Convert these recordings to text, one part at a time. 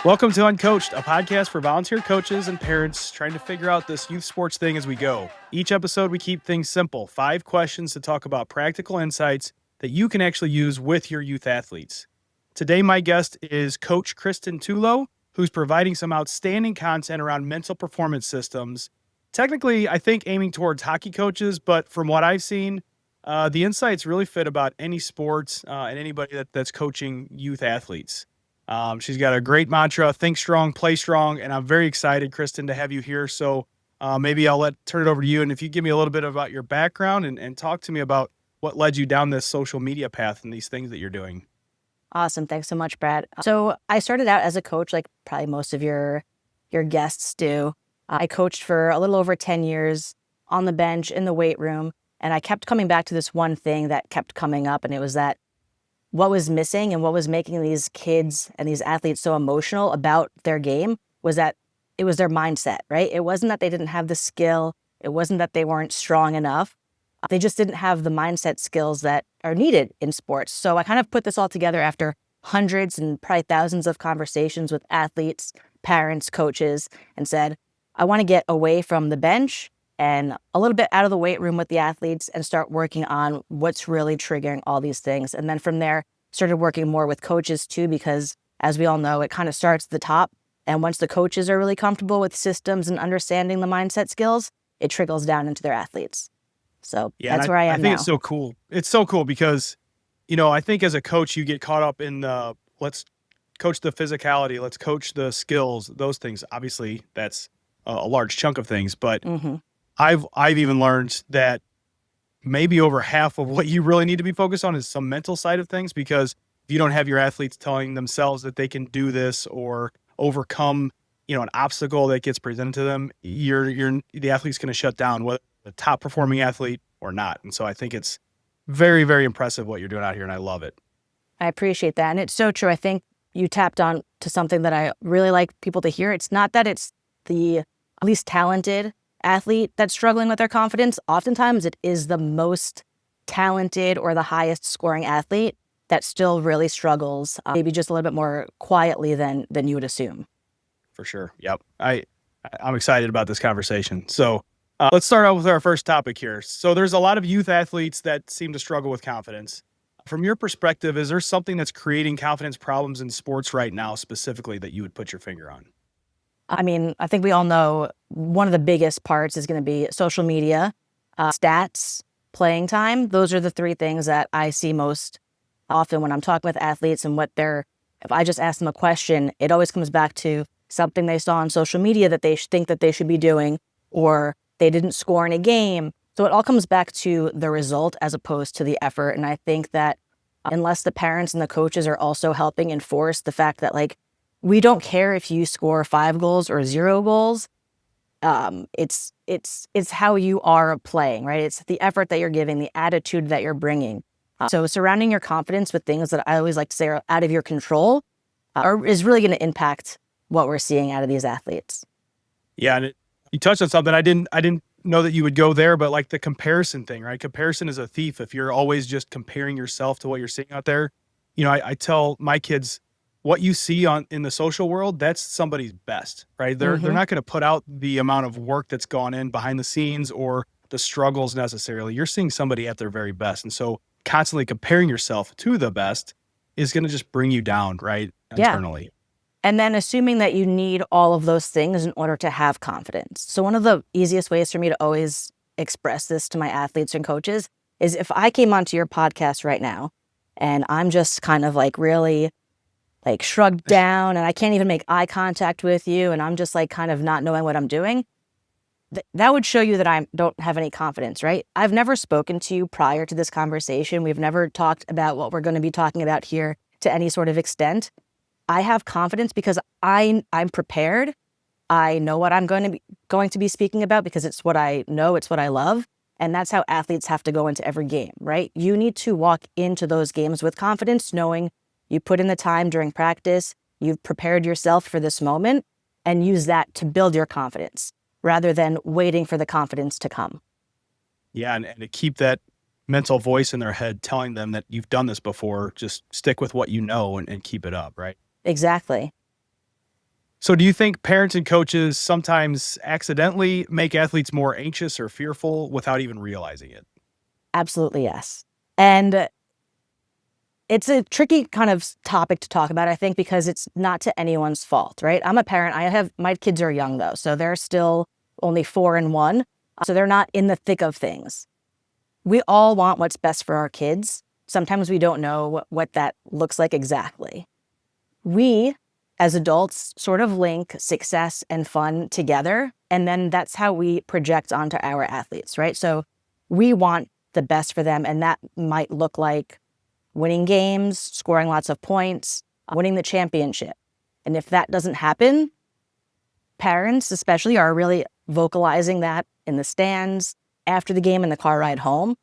Welcome to Uncoached, a podcast for volunteer coaches and parents trying to figure out this youth sports thing as we go. Each episode, we keep things simple. 5 questions to talk about practical insights that you can actually use with your youth athletes. Today, my guest is Coach Kristin Tullo, who's providing some outstanding content around mental performance systems. Technically, I think aiming towards hockey coaches, but from what I've seen, the insights really fit about any sports and anybody that's coaching youth athletes. She's got a great mantra, think strong, play strong, and I'm very excited, Kristin, to have you here. So maybe I'll turn it over to you, and if you give me a little bit about your background and talk to me about what led you down this social media path and these things that you're doing. Awesome. Thanks so much, Brad. So I started out as a coach, like probably most of your guests do. I coached for a little over 10 years on the bench, in the weight room, and I kept coming back to this one thing that kept coming up, and it was that what was missing and what was making these kids and these athletes so emotional about their game was that it was their mindset, right? It wasn't that they didn't have the skill. It wasn't that they weren't strong enough. They just didn't have the mindset skills that are needed in sports. So I kind of put this all together after hundreds and probably thousands of conversations with athletes, parents, coaches, and said, I want to get away from the bench and a little bit out of the weight room with the athletes and start working on what's really triggering all these things. And then from there, started working more with coaches too, because as we all know, it kind of starts at the top. And once the coaches are really comfortable with systems and understanding the mindset skills, it trickles down into their athletes. So that's where I am now. I think it's so cool. It's so cool because, I think as a coach, you get caught up in let's coach the physicality, let's coach the skills, those things. Obviously, that's a large chunk of things, but I've even learned that maybe over half of what you really need to be focused on is some mental side of things, because if you don't have your athletes telling themselves that they can do this or overcome, an obstacle that gets presented to them, the athlete's going to shut down, whether the top performing athlete or not. And so I think it's very, very impressive what you're doing out here, and I love it. I appreciate that. And it's so true. I think you tapped on to something that I really like people to hear. It's not that it's the least talented athlete that's struggling with their confidence. Oftentimes it is the most talented or the highest scoring athlete that still really struggles, maybe just a little bit more quietly than you would assume. For sure. Yep. I'm excited about this conversation. So let's start out with our first topic here. So there's a lot of youth athletes that seem to struggle with confidence. From your perspective, is there something that's creating confidence problems in sports right now specifically that you would put your finger on? I mean, I think we all know one of the biggest parts is going to be social media, stats, playing time. Those are the 3 things that I see most often when I'm talking with athletes and if I just ask them a question, it always comes back to something they saw on social media that they think that they should be doing, or they didn't score in a game. So it all comes back to the result as opposed to the effort. And I think that unless the parents and the coaches are also helping enforce the fact that we don't care if you score 5 goals or 0 goals. It's how you are playing, right? It's the effort that you're giving, the attitude that you're bringing. So surrounding your confidence with things that I always like to say are out of your control is really going to impact what we're seeing out of these athletes. Yeah, and you touched on something I didn't know that you would go there, but like the comparison thing, right? Comparison is a thief. If you're always just comparing yourself to what you're seeing out there, I tell my kids, what you see in the social world, that's somebody's best, right? They're not going to put out the amount of work that's gone in behind the scenes or the struggles necessarily. You're seeing somebody at their very best. And so constantly comparing yourself to the best is going to just bring you down, right? Internally. Yeah. And then assuming that you need all of those things in order to have confidence. So one of the easiest ways for me to always express this to my athletes and coaches is if I came onto your podcast right now and I'm just kind of really shrugged down and I can't even make eye contact with you and I'm just kind of not knowing what I'm doing, that would show you that I don't have any confidence, right? I've never spoken to you prior to this conversation. We've never talked about what we're going to be talking about here to any sort of extent. I have confidence because I'm prepared. I know what I'm going to be speaking about because it's what I know, it's what I love. And that's how athletes have to go into every game, right? You need to walk into those games with confidence, knowing you put in the time during practice, you've prepared yourself for this moment, and use that to build your confidence rather than waiting for the confidence to come. Yeah, and to keep that mental voice in their head telling them that you've done this before, just stick with what you know and keep it up, right? Exactly. So do you think parents and coaches sometimes accidentally make athletes more anxious or fearful without even realizing it? Absolutely, yes. And it's a tricky kind of topic to talk about, I think, because it's not to anyone's fault, right? I'm a parent. My kids are young though, so they're still only 4 and 1. So they're not in the thick of things. We all want what's best for our kids. Sometimes we don't know what that looks like exactly. We, as adults, sort of link success and fun together, and then that's how we project onto our athletes, right? So we want the best for them, and that might look like winning games, scoring lots of points, winning the championship. And if that doesn't happen, parents especially are really vocalizing that in the stands, after the game, in the car ride home.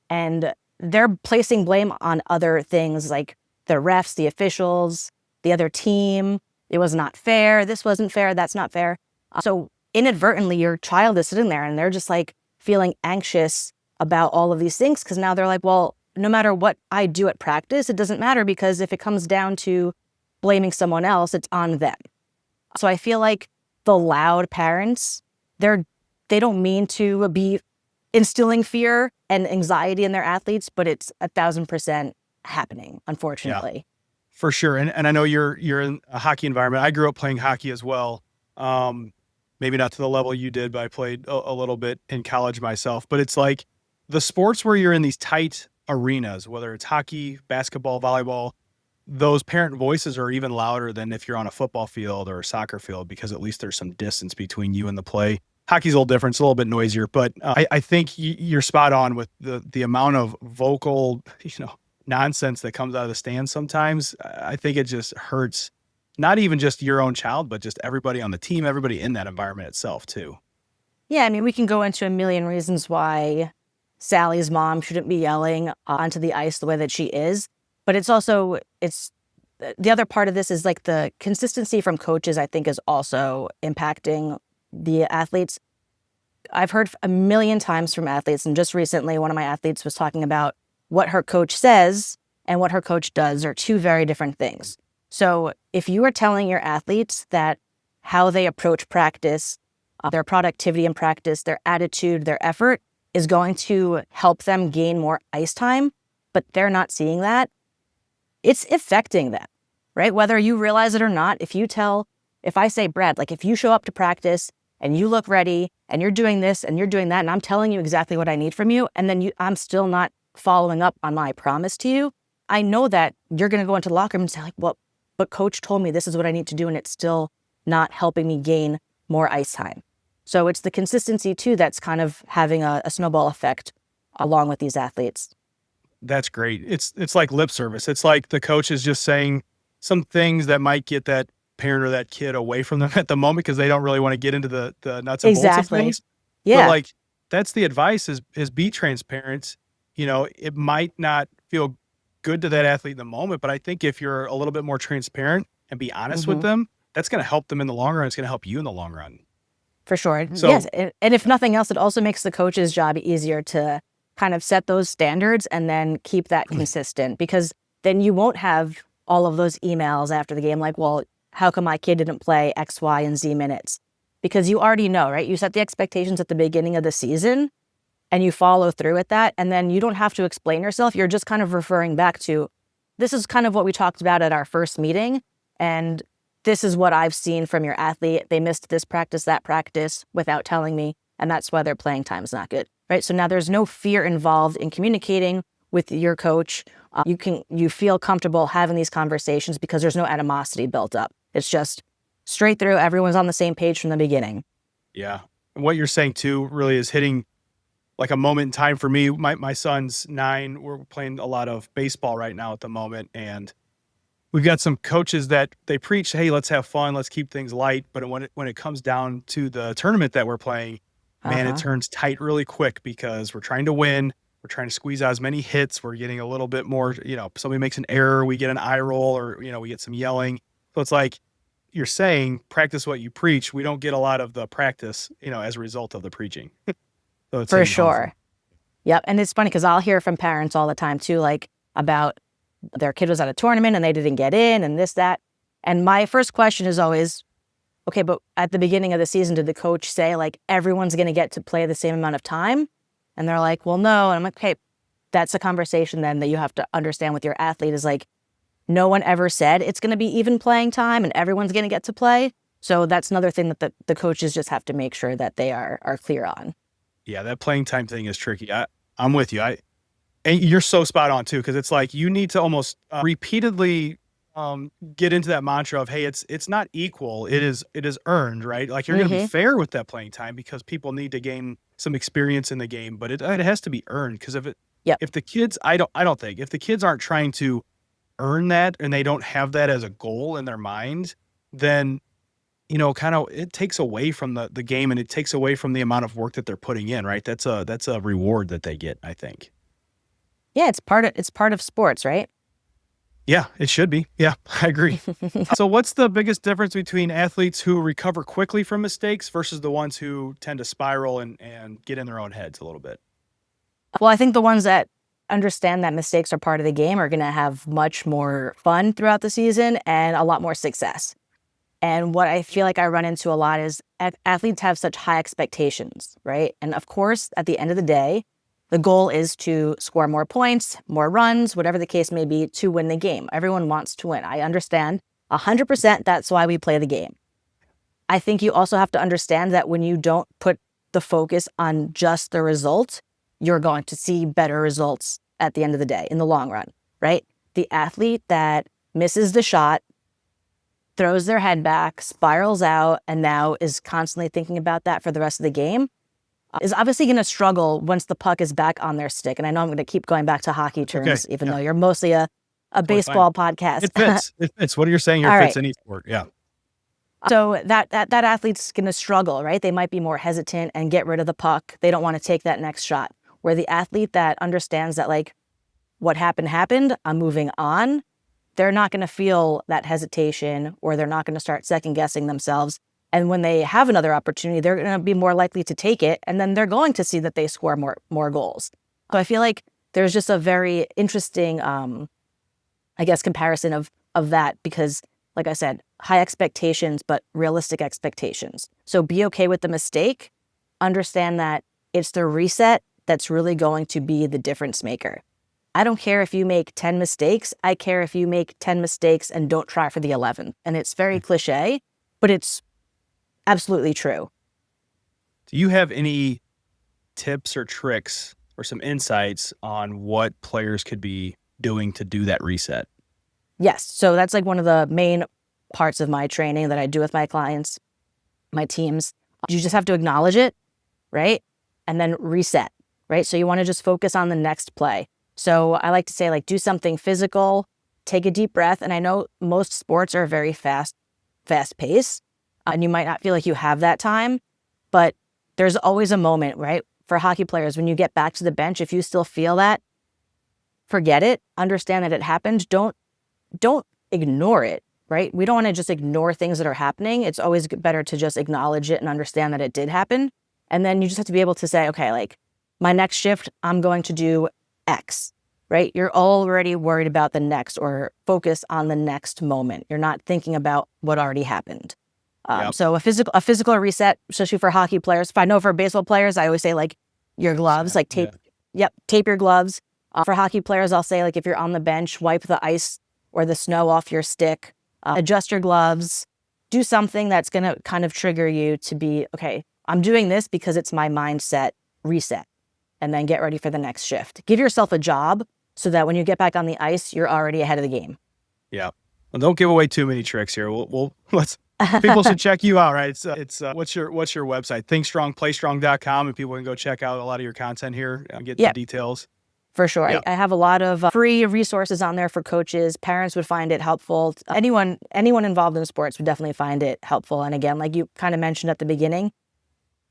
And they're placing blame on other things like the refs, the officials, the other team. It was not fair. This wasn't fair. That's not fair. So inadvertently, your child is sitting there and they're just like feeling anxious about all of these things because now they're like, well, no matter what I do at practice, it doesn't matter because if it comes down to blaming someone else, it's on them. So I feel like the loud parents, they don't mean to be instilling fear and anxiety in their athletes, but it's 1,000% happening, Yeah, unfortunately. for sure. And I know you're in a hockey environment. I grew up playing hockey as well. Um, Maybe not to the level you did, but I played a little bit in college myself. But it's like the sports where you're in these tight arenas, whether it's hockey, basketball, volleyball, those parent voices are even louder than if you're on a football field or a soccer field because at least there's some distance between you and the play. Hockey's a little different; it's a little bit noisier, but I think you're spot on with the amount of vocal, nonsense that comes out of the stands. Sometimes I think it just hurts, not even just your own child, but just everybody on the team, everybody in that environment itself too. Yeah, I mean, we can go into a million reasons why Sally's mom shouldn't be yelling onto the ice the way that she is. But it's the other part of this is like the consistency from coaches, I think, is also impacting the athletes. I've heard a million times from athletes, and just recently, one of my athletes was talking about what her coach says and what her coach does are two very different things. So if you are telling your athletes that how they approach practice, their productivity in practice, their attitude, their effort is going to help them gain more ice time, but they're not seeing that, it's affecting them, right? Whether you realize it or not, if I say, Brad, like if you show up to practice and you look ready and you're doing this and you're doing that, and I'm telling you exactly what I need from you, and then I'm still not following up on my promise to you, I know that you're going to go into the locker room and say like, well, but coach told me this is what I need to do, and it's still not helping me gain more ice time. So it's the consistency too that's kind of having a snowball effect along with these athletes. That's great. It's like lip service. It's like the coach is just saying some things that might get that parent or that kid away from them at the moment because they don't really want to get into the nuts and bolts of Exactly. things. But Yeah. like that's the advice is be transparent. It might not feel good to that athlete in the moment, but I think if you're a little bit more transparent and be honest with Hmm. them, that's going to help them in the long run. It's going to help you in the long run. For sure. Yes. So And if nothing else, it also makes the coach's job easier to kind of set those standards and then keep that consistent because then you won't have all of those emails after the game like, well, how come my kid didn't play X, Y, and Z minutes? Because you already know, right? You set the expectations at the beginning of the season and you follow through with that. And then you don't have to explain yourself. You're just kind of referring back to this is kind of what we talked about at our first meeting. And this is what I've seen from your athlete. They missed this practice, that practice without telling me. And that's why their playing time is not good, right? So now there's no fear involved in communicating with your coach. You feel comfortable having these conversations because there's no animosity built up. It's just straight through. Everyone's on the same page from the beginning. yeah, and what you're saying too really is hitting like a moment in time for me. My son's 9. We're playing a lot of baseball right now at the moment, and we've got some coaches that they preach, "Hey, let's have fun, let's keep things light." But when it comes down to the tournament that we're playing, man, it Uh-huh. turns tight really quick because we're trying to win. We're trying to squeeze out as many hits. We're getting a little bit more, somebody makes an error, we get an eye roll, or we get some yelling. So it's like you're saying, practice what you preach. We don't get a lot of the practice, as a result of the preaching. So it's For hitting home for me. sure. Yep. And it's funny because I'll hear from parents all the time too, like about their kid was at a tournament and they didn't get in and this, that. And my first question is always, okay, but at the beginning of the season, did the coach say like everyone's going to get to play the same amount of time? And they're like, well, no. And I'm like, okay, that's a conversation then that you have to understand with your athlete is like, no one ever said it's going to be even playing time and everyone's going to get to play. So that's another thing that the coaches just have to make sure that they are clear on. Yeah, that playing time thing is tricky. I'm with you. And you're so spot on too, because it's like you need to almost repeatedly get into that mantra of, hey, it's not equal. It is earned, right? Like you're going to be fair with that playing time because people need to gain some experience in the game, but it has to be earned because if the kids, I don't think if the kids aren't trying to earn that and they don't have that as a goal in their mind, then kind of it takes away from the game and it takes away from the amount of work that they're putting in, right? That's a reward that they get, I think. Yeah, it's part of sports, right? Yeah, it should be. Yeah, I agree. So what's the biggest difference between athletes who recover quickly from mistakes versus the ones who tend to spiral and get in their own heads a little bit? Well, I think the ones that understand that mistakes are part of the game are going to have much more fun throughout the season and a lot more success. And what I feel like I run into a lot is athletes have such high expectations, right? And of course, at the end of the day, the goal is to score more points, more runs, whatever the case may be, to win the game. Everyone wants to win. I understand 100% that's why we play the game. I think you also have to understand that when you don't put the focus on just the result, you're going to see better results at the end of the day in the long run, right? The athlete that misses the shot, throws their head back, spirals out, and now is constantly thinking about that for the rest of the game is obviously going to struggle once the puck is back on their stick. And I know I'm going to keep going back to hockey terms, even though you're mostly a baseball podcast. It fits. It fits. What you're saying here fits any sport. Yeah. So that athlete's going to struggle, right? They might be more hesitant and get rid of the puck. They don't want to take that next shot. Where the athlete that understands that like what happened, I'm moving on, they're not going to feel that hesitation or they're not going to start second guessing themselves. And when they have another opportunity, they're going to be more likely to take it. And then they're going to see that they score more goals. So I feel like there's just a very interesting, comparison of that because, like I said, high expectations, but realistic expectations. So be okay with the mistake. Understand that it's the reset that's really going to be the difference maker. I don't care if you make 10 mistakes. I care if you make 10 mistakes and don't try for the 11th. And it's very cliche, but it's absolutely true. Do you have any tips or tricks or some insights on what players could be doing to do that reset? Yes. So that's like one of the main parts of my training that I do with my clients, my teams. You just have to acknowledge it, right? And then reset, right? So you want to just focus on the next play. So I like to say like do something physical, take a deep breath. And I know most sports are very fast paced. And you might not feel like you have that time, but there's always a moment, right? For hockey players, when you get back to the bench, if you still feel that, forget it. Understand that it happened. Don't ignore it, right? We don't want to just ignore things that are happening. It's always better to just acknowledge it and understand that it did happen. And then you just have to be able to say, okay, like my next shift, I'm going to do X, right? You're already worried about the next or focus on the next moment. You're not thinking about what already happened. So a physical reset, especially for hockey players. If I know for baseball players, I always say like your gloves, like tape. Yeah. Tape your gloves. For hockey players, I'll say like if you're on the bench, wipe the ice or the snow off your stick. Adjust your gloves. Do something that's going to kind of trigger you to be, okay, I'm doing this because it's my mindset reset. And then get ready for the next shift. Give yourself a job so that when you get back on the ice, you're already ahead of the game. Yeah. Well, don't give away too many tricks here. Let's people should check you out, right? It's what's your website? ThinkStrongPlayStrong.com, and people can go check out a lot of your content here and get the details. For sure. I have a lot of free resources on there for coaches. Parents would find it helpful. Anyone involved in sports would definitely find it helpful. And again, like you kind of mentioned at the beginning,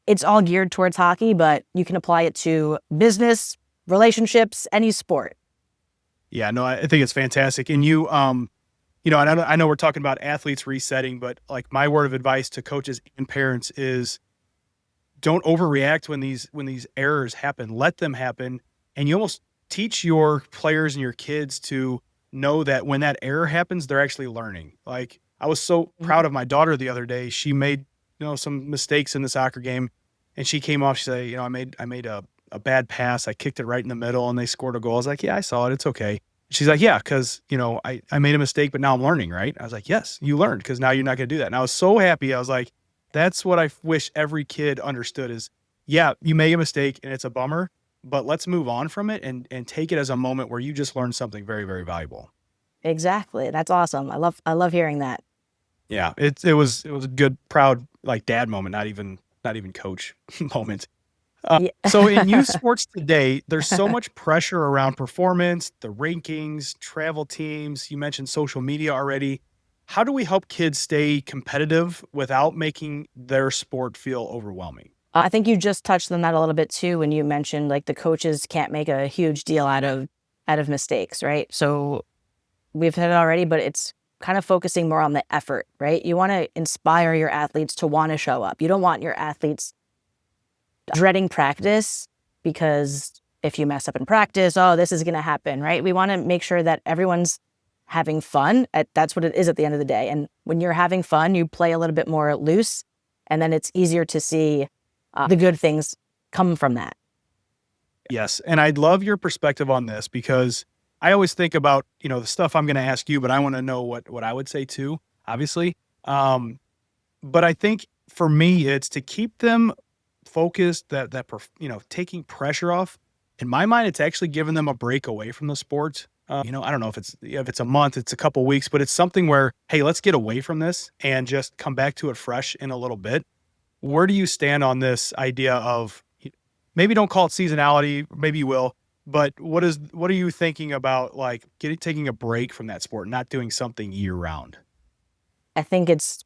it's all geared towards hockey, but you can apply it to business, relationships, any sport. Yeah, no, I think it's fantastic. And you, and I know we're talking about athletes resetting, but like my word of advice to coaches and parents is don't overreact when these errors happen. Let them happen. And you almost teach your players and your kids to know that when that error happens, they're actually learning. Like I was so proud Mhm. of my daughter the other day. She made, some mistakes in the soccer game, and she came off, she said, I made a bad pass. I kicked it right in the middle and they scored a goal. I was like, yeah, I saw it. It's okay. She's like, yeah, because, I made a mistake, but now I'm learning, right? I was like, yes, you learned because now you're not going to do that. And I was so happy. I was like, that's what I wish every kid understood is, yeah, you made a mistake and it's a bummer, but let's move on from it and take it as a moment where you just learned something very, very valuable. Exactly. That's awesome. I love hearing that. Yeah, it was a good, proud, like, dad moment, not even coach moment. Yeah. So in youth sports today, there's so much pressure around performance, the rankings, travel teams. You mentioned social media already. How do we help kids stay competitive without making their sport feel overwhelming? I think you just touched on that a little bit too when you mentioned like the coaches can't make a huge deal out of mistakes, right? So we've hit it already, but it's kind of focusing more on the effort, right? You want to inspire your athletes to want to show up. You don't want your athletes dreading practice because if you mess up in practice, oh, this is going to happen, right? We want to make sure that everyone's having fun. That's what it is at the end of the day. And when you're having fun, you play a little bit more loose, and then it's easier to see the good things come from that. Yes, and I'd love your perspective on this because I always think about, the stuff I'm gonna ask you, but I wanna know what I would say too, obviously. Um, but I think for me, it's to keep them focused, taking pressure off. In my mind, it's actually giving them a break away from the sport. I don't know if it's a month, it's a couple weeks, but it's something where, hey, let's get away from this and just come back to it fresh in a little bit. Where do you stand on this idea of maybe don't call it seasonality, maybe you will, but what are you thinking about like taking a break from that sport, not doing something year round? I think it's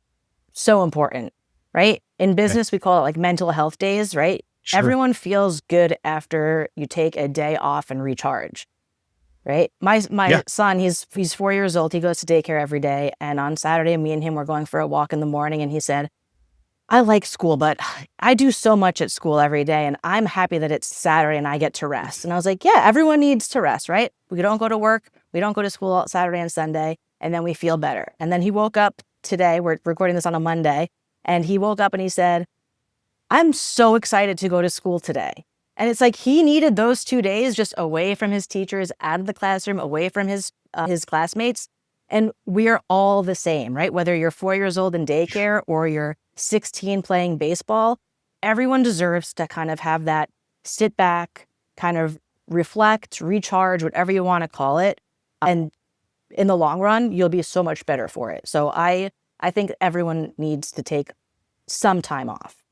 so important, right? In Okay. business, we call it like mental health days, right? Sure. Everyone feels good after you take a day off and recharge, right? My Yeah. son, he's 4 years old. He goes to daycare every day, and on Saturday, me and him were going for a walk in the morning, and he said, I like school, but I do so much at school every day, and I'm happy that it's Saturday and I get to rest. And I was like, yeah, everyone needs to rest, right? We don't go to work, we don't go to school on Saturday and Sunday, and then we feel better. And then he woke up today, we're recording this on a Monday, and he woke up and he said, I'm so excited to go to school today. And it's like he needed those 2 days just away from his teachers, out of the classroom, away from his classmates. And we're all the same, right? Whether you're 4 years old in daycare or you're 16 playing baseball, everyone deserves to kind of have that sit back, kind of reflect, recharge, whatever you want to call it. And in the long run, you'll be so much better for it. So I think everyone needs to take some time off.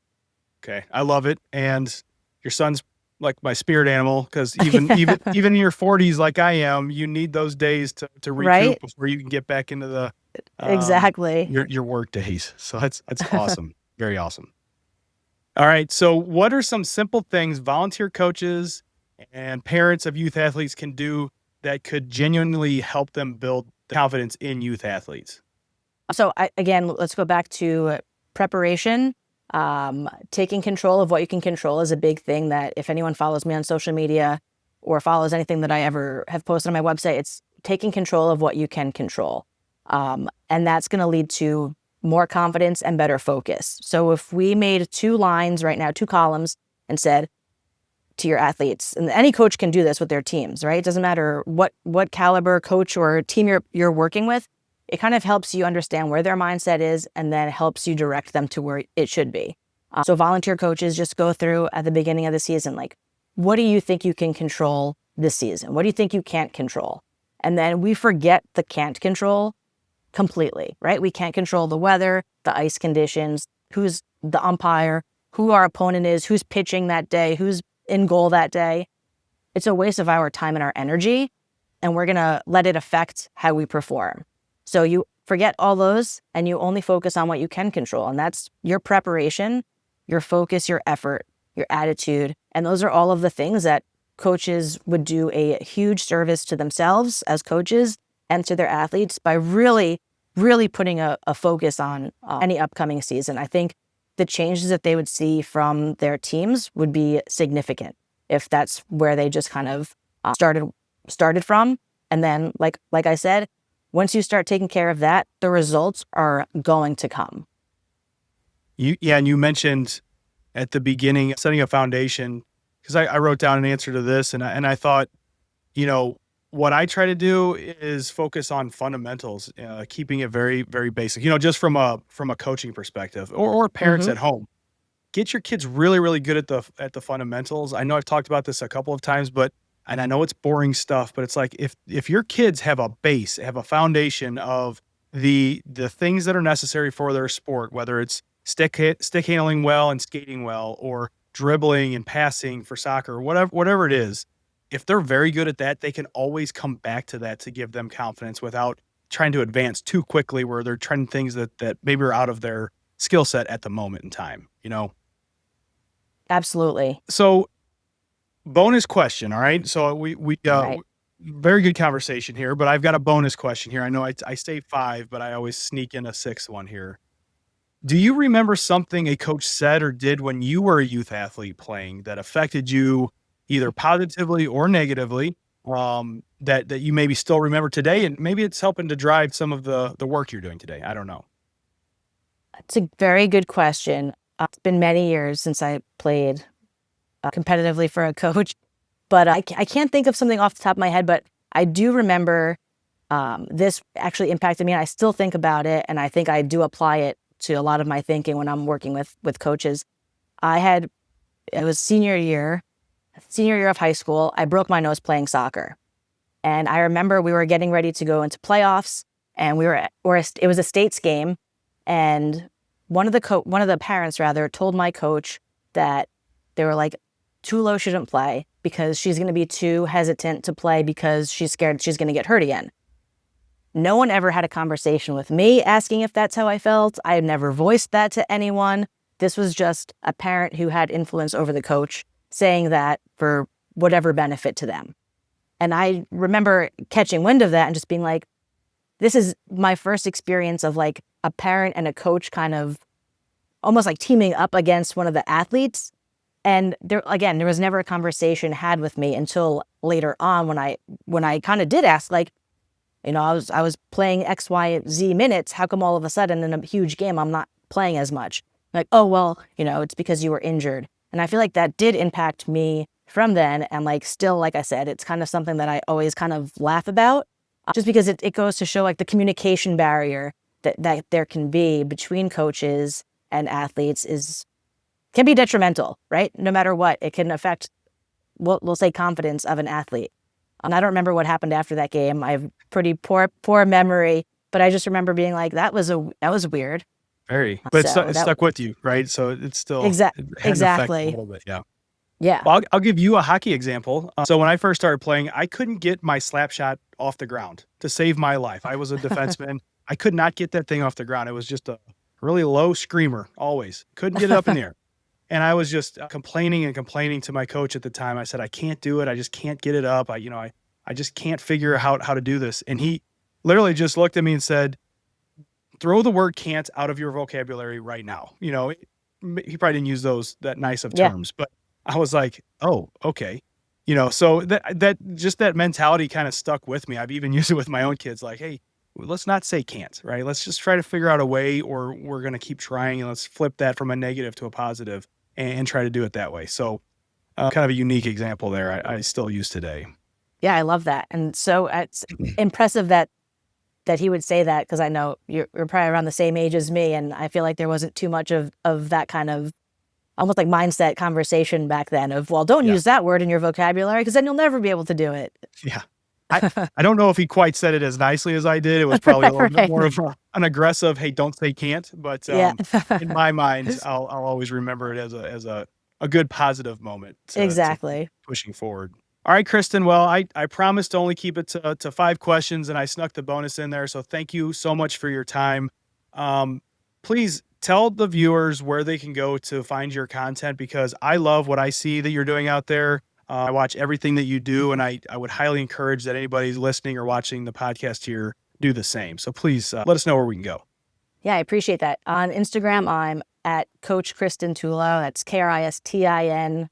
Okay. I love it. And your son's like my spirit animal because even in your 40s, like I am, you need those days to recoup Right? before you can get back into the Exactly. your work days. So that's awesome. Very awesome. All right. So what are some simple things volunteer coaches and parents of youth athletes can do that could genuinely help them build confidence in youth athletes? So again, let's go back to preparation. Taking control of what you can control is a big thing that if anyone follows me on social media or follows anything that I ever have posted on my website, it's taking control of what you can control. And that's going to lead to more confidence and better focus. So if we made 2 lines right now, 2 columns, and said to your athletes, and any coach can do this with their teams, right? It doesn't matter what caliber coach or team you're working with. It kind of helps you understand where their mindset is and then helps you direct them to where it should be. So volunteer coaches just go through at the beginning of the season, like, what do you think you can control this season? What do you think you can't control? And then we forget the can't control completely, right? We can't control the weather, the ice conditions, who's the umpire, who our opponent is, who's pitching that day, who's in goal that day. It's a waste of our time and our energy, and we're going to let it affect how we perform. So you forget all those and you only focus on what you can control. And that's your preparation, your focus, your effort, your attitude. And those are all of the things that coaches would do a huge service to themselves as coaches and to their athletes by really, really putting a focus on any upcoming season. I think the changes that they would see from their teams would be significant if that's where they just kind of started from. And then, like I said, once you start taking care of that, the results are going to come. And you mentioned at the beginning setting a foundation, because I wrote down an answer to this, and I thought, what I try to do is focus on fundamentals, keeping it very, very basic. Just from a coaching perspective, or parents Mm-hmm. at home, get your kids really, really good at the fundamentals. I know I've talked about this a couple of times, and I know it's boring stuff, but it's like if your kids have a base, have a foundation of the things that are necessary for their sport, whether it's stick handling well and skating well, or dribbling and passing for soccer, whatever it is, if they're very good at that, they can always come back to that to give them confidence without trying to advance too quickly, where they're trying things that maybe are out of their skill set at the moment in time. Absolutely. So, bonus question. All right. So we Right. very good conversation here, but I've got a bonus question here. I know I say 5, but I always sneak in a 6th one here. Do you remember something a coach said or did when you were a youth athlete playing that affected you either positively or negatively, that you maybe still remember today, and maybe it's helping to drive some of the work you're doing today? I don't know. It's a very good question. It's been many years since I played competitively for a coach, but I can't think of something off the top of my head, but I do remember this actually impacted me, and I still think about it, and I think I do apply it to a lot of my thinking when I'm working with coaches. It was senior year of high school. I broke my nose playing soccer. And I remember we were getting ready to go into playoffs, and it was a states game. And one of the parents rather told my coach that they were like, Tullo shouldn't play because she's going to be too hesitant to play because she's scared she's going to get hurt again. No one ever had a conversation with me asking if that's how I felt. I had never voiced that to anyone. This was just a parent who had influence over the coach saying that for whatever benefit to them. And I remember catching wind of that and just being like, this is my first experience of like a parent and a coach kind of almost like teaming up against one of the athletes. And there was never a conversation had with me until later on when I kind of did ask, like, I was playing X, Y, Z minutes. How come all of a sudden in a huge game I'm not playing as much? Like, oh, well, it's because you were injured. And I feel like that did impact me from then. And like, still, like I said, it's kind of something that I always kind of laugh about, just because it goes to show like the communication barrier that there can be between coaches and athletes can be detrimental, right? No matter what, it can affect, we'll say, confidence of an athlete. And I don't remember what happened after that game. I have pretty poor memory, but I just remember being like, that was weird. Very, but So it stuck with you, right? So it's still it had an effect a exactly. little bit, yeah. Yeah. Well, I'll give you a hockey example. So when I first started playing, I couldn't get my slap shot off the ground to save my life. I was a defenseman. I could not get that thing off the ground. It was just a really low screamer, always. Couldn't get it up in the air. And I was just complaining to my coach at the time. I said, I can't do it. I just can't get it up. I just can't figure out how to do this. And he literally just looked at me and said, throw the word can't out of your vocabulary right now. He probably didn't use that nice of terms, but I was like, oh, okay. So that mentality kind of stuck with me. I've even used it with my own kids. Like, hey, let's not say can't, right? Let's just try to figure out a way, or we're going to keep trying, and let's flip that from a negative to a positive and try to do it that way. So kind of a unique example there I still use today. Yeah, I love that. And so it's impressive that he would say that, because I know you're probably around the same age as me, and I feel like there wasn't too much of that kind of almost like mindset conversation back then of, well, don't use that word in your vocabulary because then you'll never be able to do it. Yeah. I don't know if he quite said it as nicely as I did. It was probably a little bit more of an aggressive, hey, don't say can't. But in my mind, I'll always remember it as a good positive moment. To pushing forward. All right, Kristin. Well, I promised to only keep it to 5 questions, and I snuck the bonus in there. So thank you so much for your time. Please tell the viewers where they can go to find your content, because I love what I see that you're doing out there. I watch everything that you do, and I would highly encourage that anybody listening or watching the podcast here do the same. So please let us know where we can go. Yeah, I appreciate that. On Instagram, I'm at Coach Kristin Tullo. That's Kristin.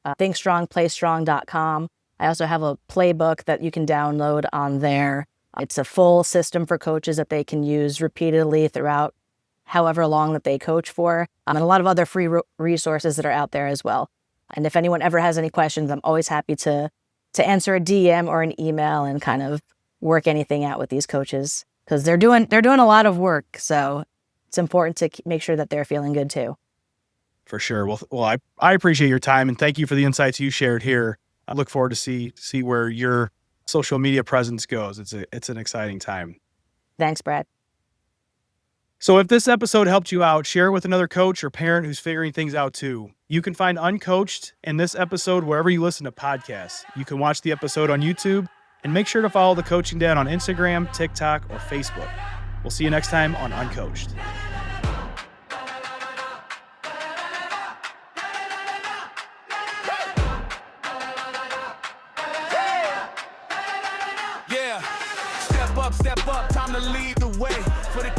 ThinkStrongPlayStrong.com. I also have a playbook that you can download on there. It's a full system for coaches that they can use repeatedly throughout however long that they coach for, and a lot of other free resources that are out there as well. And if anyone ever has any questions, I'm always happy to answer a DM or an email and kind of work anything out with these coaches, because they're doing a lot of work. So it's important to make sure that they're feeling good too. For sure. Well, I appreciate your time, and thank you for the insights you shared here. I look forward to see where your social media presence goes. It's an exciting time. Thanks, Brad. So if this episode helped you out, share it with another coach or parent who's figuring things out too. You can find Uncoached in this episode wherever you listen to podcasts. You can watch the episode on YouTube, and make sure to follow the Coaching Dad on Instagram, TikTok, or Facebook. We'll see you next time on Uncoached. Step up, time to lead the way for the